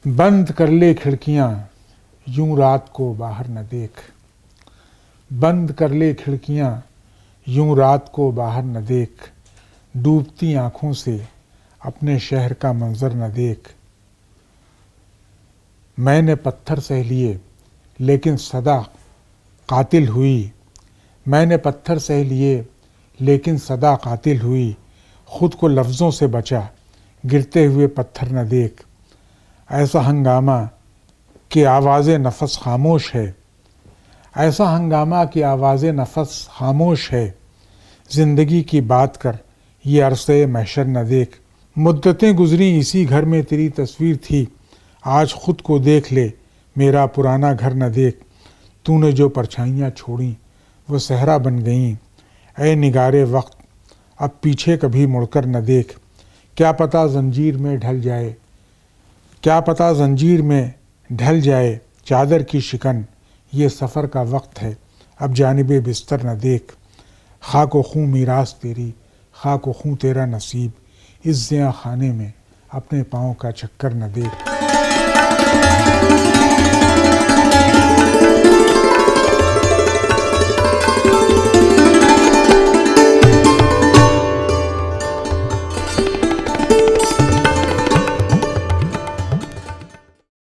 بند کر لے کھڑکیاں یوں رات کو باہر نہ دیکھ، بند کر لے کھڑکیاں یوں رات کو باہر نہ دیکھ، ڈوبتی آنکھوں سے اپنے شہر کا منظر نہ دیکھ۔ میں نے پتھر سہ لیے لیکن صدا قاتل ہوئی، میں نے پتھر سہ لیے لیکن صدا قاتل ہوئی، خود کو لفظوں سے بچا گرتے ہوئے پتھر نہ دیکھ۔ ایسا ہنگامہ کہ آواز نفس خاموش ہے، ایسا ہنگامہ کہ آواز نفس خاموش ہے، زندگی کی بات کر یہ عرصے محشر نہ دیکھ۔ مدتیں گزری اسی گھر میں تیری تصویر تھی، آج خود کو دیکھ لے میرا پرانا گھر نہ دیکھ۔ تو نے جو پرچھائیاں چھوڑیں وہ صحرا بن گئیں، اے نگارے وقت اب پیچھے کبھی مڑ کر نہ دیکھ۔ کیا پتہ زنجیر میں ڈھل جائے، کیا پتہ زنجیر میں ڈھل جائے چادر کی شکن، یہ سفر کا وقت ہے اب جانب بستر نہ دیکھ۔ خاک و خوں میراث تیری، خاک و خوں تیرا نصیب، اس زیاں خانے میں اپنے پاؤں کا چکر نہ دیکھ۔